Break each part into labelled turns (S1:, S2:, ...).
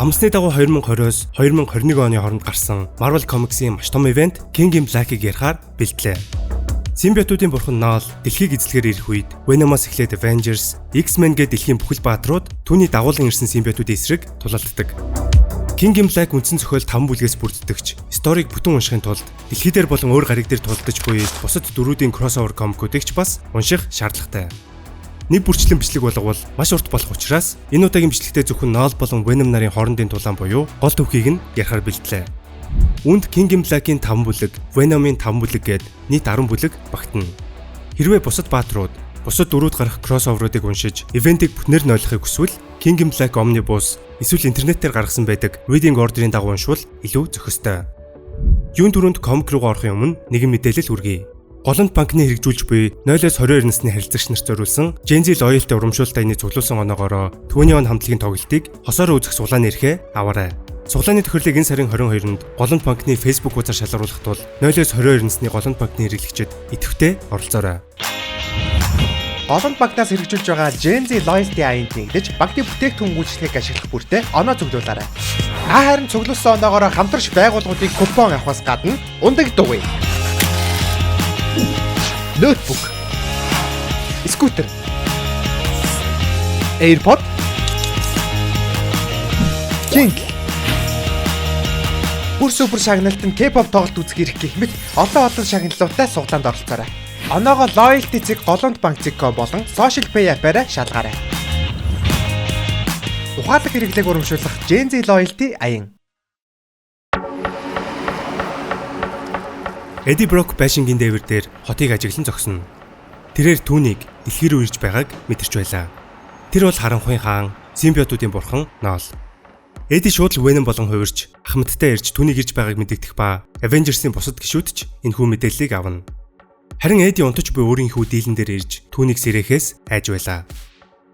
S1: Амсны дагуу 2020-с 2021 оны хооронд гарсан Marvel Comics-ийн маш том ивент King in Black-ийг ярихаар бэлтлээ. Симбиотуудын бурхан Null дэлхийг эзлэхээр ирэх үед Venom-оос эхлээд Avengers, X-Men гээд дэлхийн бүхэл бааtruуд түүний дагуулan ирсэн симбиотуудын эсрэг тулалддаг. King in Black үндсэн зохиол 5 бүлгээс бүрддэгч сторийг бүтэн уншихын тулд дэлхий дээр болон өөр гариг дээр тулдаж буй бусад дөрүүдийн crossover комикуудыг ч бас унших шаардлагатай. Нэг бүрчлэн бичлэг болговол маш урт болох учраас энэ удаагийн бичлэгтээ зөвхөн Null болон Venom нарын хоорондын тулаан буюу гол төвхийг нь ярихаар бэлтлээ. Үүнд King in Black-ийн 5 бүлэг, Venom-ийн 5 бүлэг гээд нийт 10 бүлэг багтана. Хэрвээ бусад бааtruуд, бусад дөрүүд гарах кроссоверуудыг уншиж, ивентийг бүтнээр нь ойлгохыг хүсвэл King in Black Omnibus эсвэл интернетээр гаргасан байдаг Reading Order-ын дагуу уншвал илүү зохистой. Юун түрүүнд комик руу орохын өмнө нэгэн мэдээлэл хүргэе. Голомт банкны хэрэгжүүлж буй 0-22 насны харилцагч нарт зориулсан Gen Z Loyalty урамшуултайны цуглуулсан оноогоороо түүний он хамтлагийн тоглолтыг хосоор үзэх суглааны эрхээ аваарай. Суглааны тохирлыг энэ сарын 22-нд Голомт банкны Facebook хуудасаар шалгаруулах тул 0-22 насны Голомт банкны хэрэглэгчид идэвхтэй оролцоорой.
S2: Голомт банкнаас хэрэгжүүлж байгаа Gen Z Loyalty аянд нэгдэж банкны бүтээгдэхүүн үйлчлэгийг ашиглах бүртээ оноо цуглуулаарай. Харин цуглуулсан оноогоороо хамтарч байгууллагуудыг купон авахаас гадна ундаг дугуй. Notebook, scooter, AirPod, King. Бүр супер шагналтанд K-pop тоглолт үзэх хэрэг гэх мэт олон шагналуудтай суглаанд оролцоорой. Оноогоо Loyalty цэг Голомт банк цэг.com болон Social Pay апаараа шалгаарай. Ухаалаг хэрэглээг урамшуулах Gen Z Loyalty аян.
S1: Eddie Brock байшингийн дээвэр дээр хотыг ажиглан зогсоно. Тэрээр түүнийг дэлхий рүү ирж байгааг мэдэрч байлаа. Тэр бол харанхуйн хаан, симбиотуудын бурхан Null. Eddie шууд л Venom болон хувирч Ахмадтай ирж түүнийг ирж байгааг мэдэгдэх ба Avengers-ийн бусад гишүүд ч энэхүү мэдээллийг авна. Харин Eddie унтаж буй өөрийнхөө дийлэн дээр ирж түүнийг сэрэхээс айж байлаа.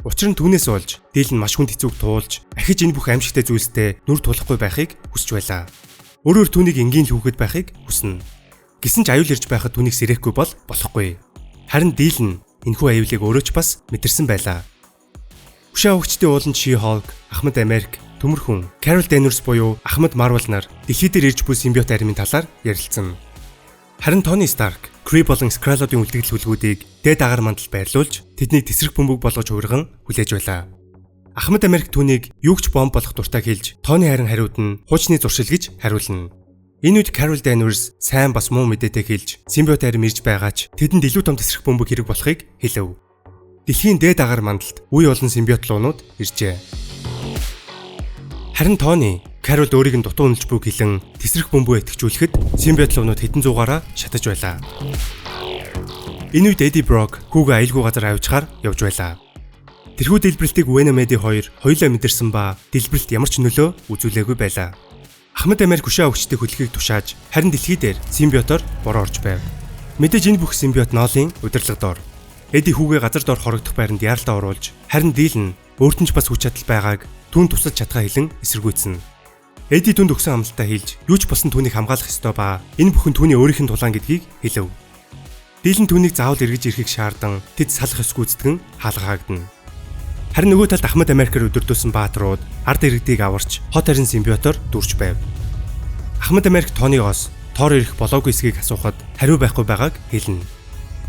S1: Учир нь түүнээс болж дийл нь маш хүнд хэцүүг туулж ахиж энэ бүх аимшигтай зүйлстэй нүр тулахгүй байхыг хүсэж байлаа. Өөрөөр түүнийг энгийн л хүүхэд байхыг хүснэ. Гэсэн ч аюул ирж байхад түүнийг сэрэхгүй бол болохгүй. Харин дийл нь энэхүү аюулыг өөрөө ч бас мэдэрсэн байлаа. Хүшээ хөгчдийн ууланд She-Hulk, Ахмад Америк, Төмөрхөн, Carol Danvers буюу Ахмад Marvel нар дэлхий дээр ирж буй симбиот аримын талаар ярилцсан. Харин Tony Stark, Kree болон Skrull-уудын үлдэгдэл хүлгүүдийг дээд агаар мандал байрлуулж тэднийг тесрэх бөмбөг болгож хувирган хүлээж байлаа. Ахмад Америк түүнийг юугч бомб болох дуртай хэлж, Tony харин хариуд нь хуучны зуршил гэж хариулна. Энэ үед Carol Danvers сайн бас муу мэдээтэй хэлж симбиот арим ирж байгаач тэдэнд илүү том тесрэх бөмбөг хэрэг болохыг хэлэв. Дэлхийн дээд агаар мандалд үе олон симбиот луунууд иржээ. Харин Tony Carol өөрийг нь дутуу үнэлж буй гэлэн тесрэх бөмбөгөө итгэжүүлэхэд симбиот луунууд хэдэн зуугаараа шатаж байлаа. Энэ үед Eddie Brock хүүгээ аюулгүй газар авчгаар явж байлаа. Тэрхүү дэлбэрэлтийг Venom Eddie хоёр хоёулаа мэдэрсэн ба дэлбэрэлт ямар ч нөлөө үзүүлээгүй байлаа. Ахмад Америк хүшээ өгчдийг хөдөлгөөг тушааж харин дэлхий дээр симбиотоор бороо орж байв. Мэдээж энэ бүх симбиот Null-ийн удирдлага доор. Eddie хүүгээ газар доор хорогдох байранд яаралтаа оруулж харин дийл нь өөртөө ч бас хүч чадал байгааг түүнд тусаж чадхаа хэлэн эсэргүүцсэн. Eddie түнд өгсөн амлалтаа хэлж юу ч болсон түүнийг хамгаалах ёстой ба энэ бүхэн түүний өөрийнх нь тулаан гэдгийг хэлэв. Дийл нь түүнийг заавал эргэж ирэхийг шаардсан тэд салах ёс гүйцэтгэн хаалгаагдана. Харин нөгөө талд Ахмад Америкээр өдөрдөөсөн бааtruуд ард иргэдийг аварч хот харин симбиотоор дүрж байв. Ахмад Америк Тониогоос Тор ирэх болоогүй эсгийг асуухад хариу байхгүй байгааг хэлнэ.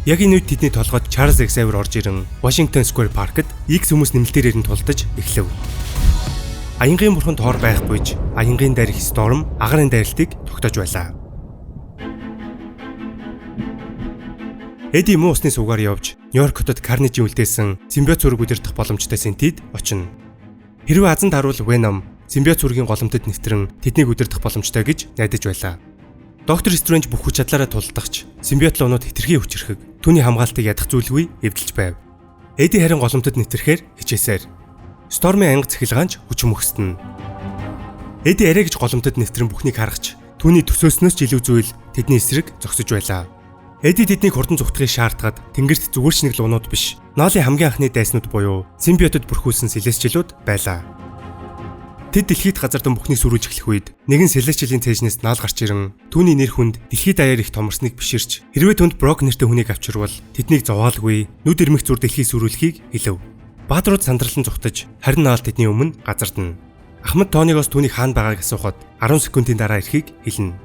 S1: Яг энэ үед тэдний толгойд Charles Xavier орж ирэн Washington Square Park-д X хүмүүс нэмэлтээр ирэн тулдаж эхлэв. Аянгийн бурхан Тор байхгүйж аянгийн дайрах Storm агарын дайралтыг тогтоож байлаа. Eddie муу усны суугаар явж Нью-Йорк хотод Carnage үлдээсэн симбиот зураг удирдах боломжтой Сентид очино. Хэрвээ азанд харуул Venom симбиот зургийн голомтод нэвтрэн тэднийг удирдах боломжтой гэж найдаж байлаа. Доктор Стрэндж бүх хүч чадлаараа тулдагч симбиот луунууд хэтэрхий хүчрэхэг түүний хамгаалтыг ядах зүйлгүй эвдэлж байв. Eddie харин голомтод нэвтрэхээр хичээсээр Storm-ийн анги цахилгаанч хүч мөхсдөн. Eddie арай гэж голомтод нэвтрэн бүхнийг харагч түүний төсөөснөөс ч илүү зүйл тэдний эсрэг зогсож байлаа. Eddie тэднийг хурдан зүгтахыг шаардгаад тэнгэрт зүгээр ч нэг луунууд биш Null-ийн хамгийн анхны дайснууд буюу симбиотод бүрхүүлсэн Celestial-ууд байлаа. Тэд дэлхийд газардан бүхнийг сүрүүлж эхлэх үед нэгэн Celestial-ийн цээжнээс Null гарч ирэн түүний нэр хүнд дэлхийд даяар их томорсныг биширч хэрвээ түнд Brock нэртэй хүнийг авчирвал тэднийг зовоолгүй нүд ирмэх зүр дэлхийг сүрүүлэхийг хэлэв. Бааtruуд сандралан зүхтаж харин Null тэдний өмнө газардана. Ахмад Тонигоос түүний хаана байгааг асуухад 10 секундын дараа ирэхийг хэлнэ.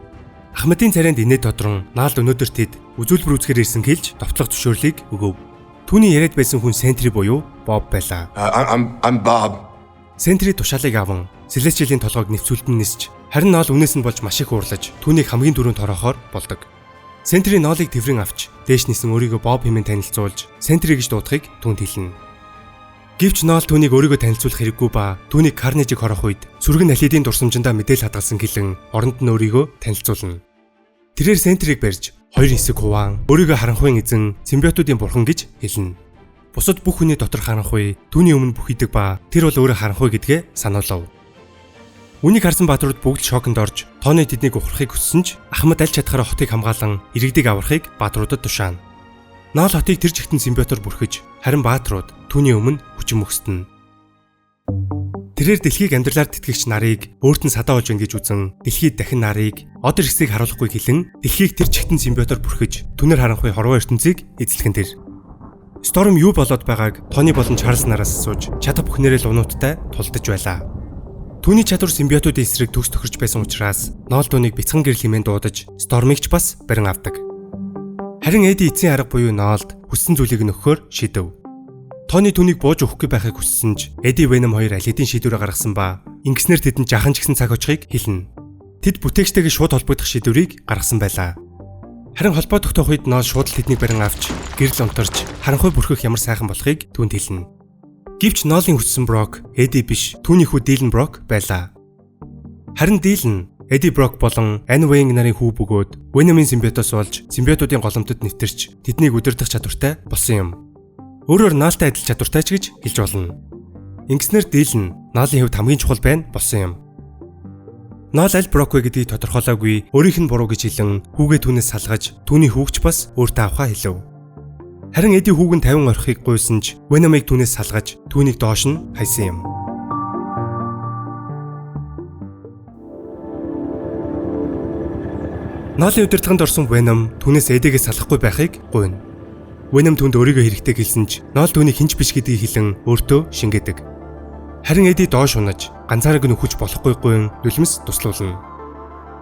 S1: Ахмадын царайнд инээ тодрон наалд өнөөдөр тэд үзүүлбэр үзэхээр ирсэн хэлж товтлох зөвшөөрлийг өгөв. Түүний яриад байсан хүн Сентри буюу Боб байлаа.
S3: I'm Bob.
S1: Сентри тушаалыг аван Селестиалийн толгойг нэвцүүлдэн нисч харин Ноол үнээс нь болж маш их уурлаж түүнийг хамгийн түрүүнд торохоор болдог. Сентри Ноолыг тэврэн авч дээш нисэн өөрийгөө Боб хэмээн танилцуулж Сентри гэж дуудахыг түүнд хэлнэ. Гэвч Ноол түүнийг өөрийгөө танилцуулах хэрэггүй ба түүнийг Карнежиг хорох үед сүргэн Алидийн дурсамжиндаа мэдээлэл хадгалсан гэлэн оронд нь өөрийгөө танилцуулна. Тэрээр Сентриг барьж хоёр хэсэг хуваан өөрийгөө харанхуйн эзэн симбиотуудын бурхан гэж хэлнэ. Бусад бүх хүний дотор харанхуй түүний өмнө бүх идэг ба тэр бол өөрөө харанхуй гэдгээ сануулав. Үнийг харсан бааtruуд бүгд шоконд орж Тони тэднийг ухрахыг хүссэн ч Ахмад аль чадхаараа хотыг хамгаалан иргэдийг аврахыг бааtruудад тушаана. Ноол хотыг тэр жигтэн симбиотоор бүрхэж харин бааtruуд түүний өмнө хүчин мөхстөнө. Тэрээр дэлхийг амьдралаар тэтгэгч нарыг өөрт нь садаа болж байна гэж үзэн дэлхийд дахин нарыг од ирсийг харуулахгүй хэлэн дэлхийг тэр жигтэн симбиотоор бүрхэж түнэр харанхуй хорвоо ертөнцийг эзлэхэн тэр. Storm юу болоод байгааг Тони болон Чарльз нараас асууж чадах бүхнээрээ л унууттай тулдаж байлаа. Түүний чадвар симбиотуудын эсрэг төгс тохирч байсан учраас Ноол түүнийг бяцхан гэрэл хэмээн дуудаж Storm-ыг ч бас барин авдаг. Харин Эди эцсийн арга буюу Ноолд хүссэн зүйлийг нөхөхөөр шийдэв. Тони түүнийг бууж өгөхгүй байхыг хүссэн ч Эди Веном хоёр аль хэдийн шийдвэр гаргасан ба ингэснээр тэдэнд жахан ч гэсэн цаг очихыг хэлнэ. Тэд бүтээгчтэйгээ шууд холбогдох шийдвэрийг гаргасан байлаа. Харин холбоо тогтоох үед Ноол шууд л тэднийг барин авч гэрэл онторч харанхуй бүрхэх ямар сайхан болохыг түүнд хэлнэ. Гэвч Ноолын хүссэн Брок Эди биш түүний хүү Дилэн Брок байлаа. Харин Дилэн Эди Брок болон Ан Вейн нарын хүү бөгөөд Веномын симбиотоос болж симбиотуудын голомтод нэвтэрч тэднийг удирдах чадвартай болсон юм. Өөрөөр Ноолтой адил чадвартай ч гэж хэлж болно. Ингэснээр Дилэн Ноолын хувьд хамгийн чухал байна болсон юм. Ноол аль Брок вэ гэдгийг тодорхойлоогүй өөрийнх нь буруу гэж хэлэн хүүгээ түүнээс салгаж түүний хүүгч бас өөртөө авахаа хэлв. Харин Эди хүүг нь 50 орхийг гуйсан ч Веномыг түүнээс салгаж түүнийг доош нь хайсан юм. Ноолын удирдлаганд орсон Веном түүнээс Эдигээс салахгүй байхыг гуйна. Веном түүнд өөрийгөө хэрэгтэй хэлсэн ч Ноол түүнийг хинч биш гэдгийг хэлэн өөртөө шингээдэг. Харин Эди доош унаж ганцаараа нөхөж болохгүй гуйн нулимс туслуулна.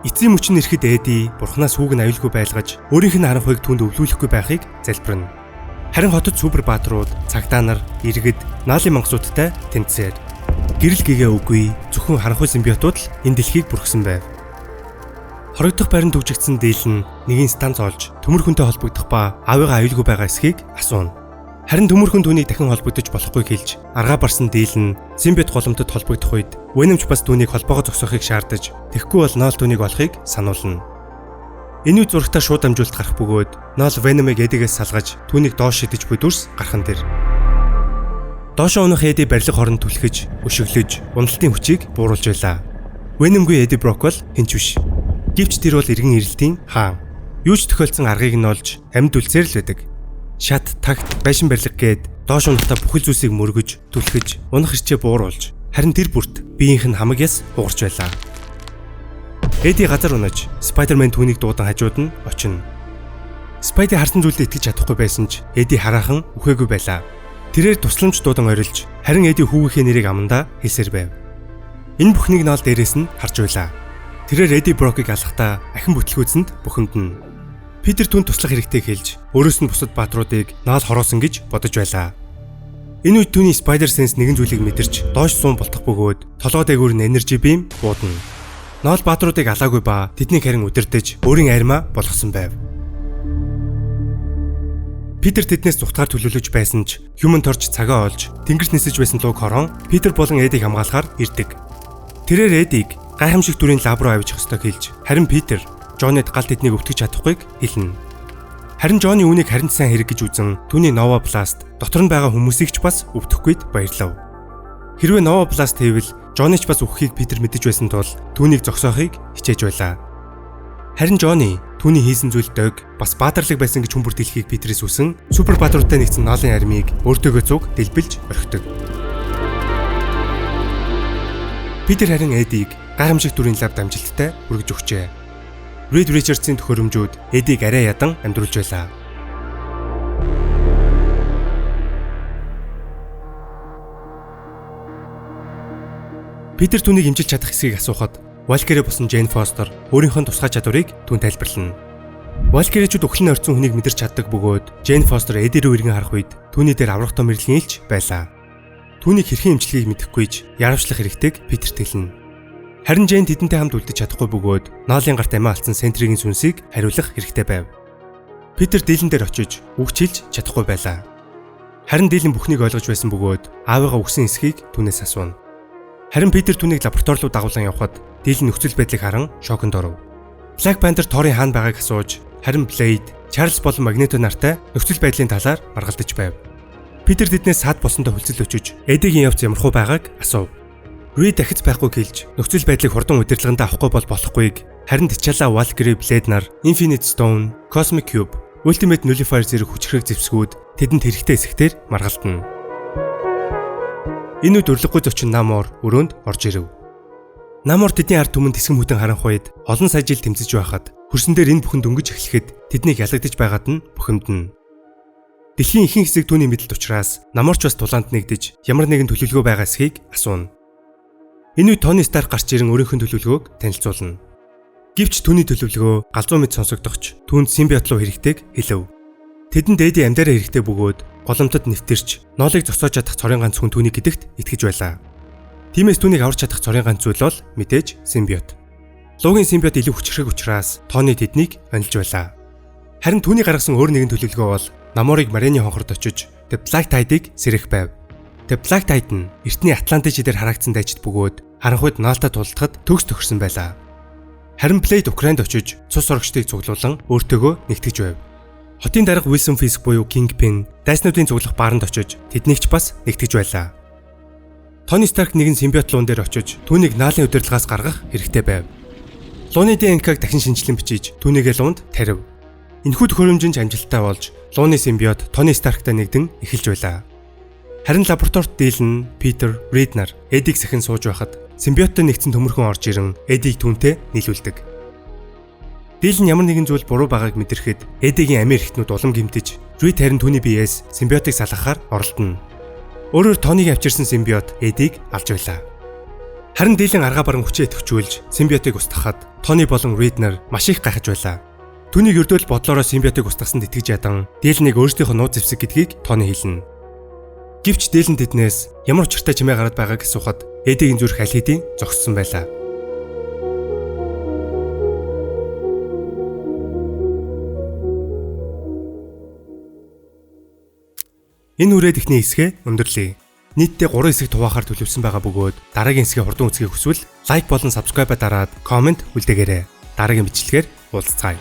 S1: Эцсийн мөчн ирэхэд Эди бурхнаас хүүг нь аюулгүй байлгаж өөрийнх нь харанхуйг түүнд өвлүүлэхгүй байхыг залбирна. Харин хотод супер бааtruуд, цагдаа нар, иргэд, Ноолын мангасуудтай тэнцээр. Гэрэл гэгээ үгүй, зөвхөн харанхуй симбиотууд л энэ дэлхийг бүрхсэн байв. Хорогдох байранд төвжигдсэн Дилэн нэгэн станц олж төмөр хүнтэй холбогдох ба аавыгаа аюулгүй байгаа эсхийг асууна. Харин төмөр хүн түүнийг дахин холбогдож болохгүй хэлж аргаа барсан Дилэн симбиот голомтод холбогдох үед Веномч бас түүнийг холбоогоо зогсоохыг шаардаж тэгэхгүй бол Ноол түүнийг олохыг сануулна. Энэ үе зурагтаа шууд амжуулалт гарах бөгөөд Ноол Веномыг Эдигээс салгаж түүнийг доош шидэж буй дүрс гархан тэр. Доошоо унах Эди барилга хоронд түлхэж, өшөглөж, уналтын хүчийг бууруулж байлаа. Веномгүй Эди Брок бол хинч биш. Гэвч тэр бол эргэн ирэлтийн хаан. Юу ч тохиолдсон аргыг нь олж амьд үлцээр л байдаг. Шат, тагт, байшин барилга гээд доош унахтаа бүхэл зүйлсийг мөргөж, түлхэж, унах хэрчээ бууруулж, харин тэр бүрт биеийнх нь хамаг яс хугарч байлаа. Эди газар унаж, Спайдермен түүнийг дуудан хажууд нь очино. Спайди харсан зүйлдээ итгэж чадахгүй байсан ч Эди хараахан үхээгүй байлаа. Тэрээр тусламж дуудан орилж, харин Эди хүүгийнхээ нэрийг амандаа хэлсээр байв. Энэ бүхнийг Ноол дээрээс нь харж байлаа. Тэрээр Эди Брокыг алахдаа ахин бүтлгүүцэнд бухимдана. Питер түн туслах хэрэгтэй хэлж, өөрөөс нь бусад бааtruудыг Ноол хороосон гэж бодож байлаа. Энэ үед түүний Spider Sense нэгэн зүйлийг мэдэрч доош суун болтох бөгөөд толгой дээгүүр нь Energy Beam буудана. Ноол бааtruудыг алаагүй ба тэднийг харин удирдах өөрийн армаа болгосон байв. Питер тэднээс зүхтгаар төлөвлөж байсан ч Human Torch цагаа олж тэнгэрт нисэж байсан луг хорон Питер болон Эдиг хамгаалахаар ирдэг. Тэрээр Эдиг гайхамшиг төрлийн лаб руу авчих ёстойг хэлж, харин Питер Жонид гал тэднийг өвтгөж чадахгүйг хэлнэ. Харин Жоны үүнийг харин сайн хэрэг гэж үзэн түүний Nova Blast дотор нь байгаа хүмүүсийг ч бас өвтөхгүйд баярлав. Хэрвээ Nova Blast хийвэл Жоны ч бас үхэхийг Питер мэдэж байсан тул түүнийг зогсоохыг хичээж байлаа. Харин Жоны түүний хийсэн зүйл дог бас баатарлаг байсан гэж хүмүүр дэлхийг Питерээс үсэн супер баатруудтай нэгдсэн Ноолын армийг өөртөөгөө зүг дэлбэлж орхидог. Питер харин Эдиг гайхамшиг төрлийн лаб дамжилттай хүргэж өгчээ. Reed Richards-ийн төхөөрөмжүүд Эдиг арай ядан амьдруулж байлаа. Питер түүнийг имжилж чадах эсэхийг асуухад Валкери бусан Джейн Фостер өөрийнхөө тусгай чадварыг түүнд тайлбарлана. Валкеричуд өхлөн орцсон хүнийг мэдэрч чаддаг бөгөөд Джейн Фостер Эди рүү эргэн харах үед түүний дээр аврах том мэрлэгийн илч байлаа. Түүнийг хэрхэн имжлэхийг мэдэхгүйж яравчлах хэрэгтэйг Питерт хэлнэ. Харин Джейн тэдэнтэй хамт үлдэж чадахгүй бөгөөд Ноолын гарт амиа алдсан Сентригийн сүнсийг хариулах хэрэгтэй байв. Питер Дилэн дээр очиж үг хэлж чадахгүй байлаа. Харин Дилэн бүхнийг ойлгож байсан бөгөөд аавыгаа үгсэн эсхийг түүнээс асууна. Харин Питер түүнийг лаборатори руу дагуулan явхад Дилэн нөхцөл байдлыг харан шоконд оров. Black Panther Thor-ын хаан байгааг асууж, харин Blade, Charles болон Magneto нартай нөхцөл байдлын талаар маргалдаж байв. Питер тэднээс саад босондоо хүлцэл өчөж, Эдигийн явц ямархуу байгааг асуув. Reed дахиж байхгүй гэлж нөхцөл байдлыг хурдан удирдлаганд авахгүй бол болохгүйг, харин T'Challa, Valkyrie, Blade нар Infinite Stone, Cosmic Cube, Ultimate Nullifier зэрэг хүчрэг зэвсгүүд тэдэнд хэрэгтэй эсэхтэр маргалдана. Энэ үед өрлөггүй зочин Namor өрөөнд орж ирэв. Namor тэдний ард түмэнд тэсгэм хүтэн харанх үед олон сая жил тэмцэж байхад хөрсөн дээр энэ бүхэн дөнгөж эхлэхэд тэднийг ялагдаж байгаад нь бухимдана. Дэлхийн ихэнх хэсэг түүний мэдэлд учраас Namor ч бас тулаанд нэгдэж ямар нэгэн төлөвлөгөө байгаа эсхийг асууна. Энэ үед Тони Старк гарч ирэн өөрийнхөө төлөвлөгөөг танилцуулна. Гэвч түүний төлөвлөгөө галзуу мэд сонсогдохч түүнд симбиот руу хэрэгтэйг хэлв. Тэдэнд Эди амьдараа хэрэгтэй бөгөөд голомтод нэвтэрч ноолыг зогсоож чадах цорын ганц хүн түүний гэдэгт итгэж байлаа. Тиймээс түүнийг аварч чадах цорын ганц зүйл бол мэдээж симбиот. Лугийн симбиот илүү хүчрэг учраас Тони тэднийг онилж байлаа. Харин түүний гаргасан өөр нэгэн төлөвлөгөө бол Наморыг Марены хонхорд очиж The Black Tide-ыг сэрэх байв. The Black Tide нь эртний Атлантын шидээр харагдсан дайчид бөгөөд харанхуйд наалтай тулдахад төгс тохирсон байлаа. Харин Blade Украинд очиж цус орогчдыг цуглуулan өөртөөгөө нэгтгэж байв. Хотын дарга Wilson Fisk буюу Kingpin дайснуудын цуглах бааранд очиж тэднийг ч бас нэгтгэж байлаа. Тони Старк нэгэн симбиот луун дээр очиж түүнийг наалын удирдлагаас гаргах хэрэгтэй байв. Лууны ДНК-г дахин шинжилэн бичиж түүнийгээ луунд тарив. Энэхүү төхөөрөмжөнд амжилттай болж лууны симбиот Тони Старктай нэгдэн эхэлж байлаа. Харин лабораторид Дилэн, Питер, Reed нар Эдиг сахин сууж байхад симбиоттой нэгдсэн төмөрхөн орж ирэн Эдиг түүнтэй нийлүүлдэг. Дилэн ямар нэгэн зүйл буруу байгааг мэдэрхэд Эдигийн амир ихтнүүд улам гэмтэж, Reed харин түүний биеэс симбиотыг салгахаар оролдоно. Өөрөөр Тонийг авчирсан симбиот Эдиг алж байлаа. Харин Дилэн аргаа баран хүчээ төвчүүлж симбиотыг устгахад Тони болон Reed нар маш их гайхаж байлаа. Түүнийг өрдөөл бодлороо симбиотыг устгасанд итгэж ядан Дилэнийг өөрсдийнхөө нууц зэвсэг гэдгийг Тони хэлнэ. Гэвч Дилэн тэднээс ямар учиртай чимээ гараад байгааг асуухад Эдигийн зүрх аль хэдийн зогссон байлаа. Энэ үрээд ихний хэсгээ өндөрлөе. Нийтдээ 3 хэсэг хуваахаар төлөвлөсөн байгаа бөгөөд дараагийн хэсгээ хурдан үзхийг хүсвэл лайк болон subscribe дараад комент үлдээгээрэй. Дараагийн бичлэгээр уулзцаая.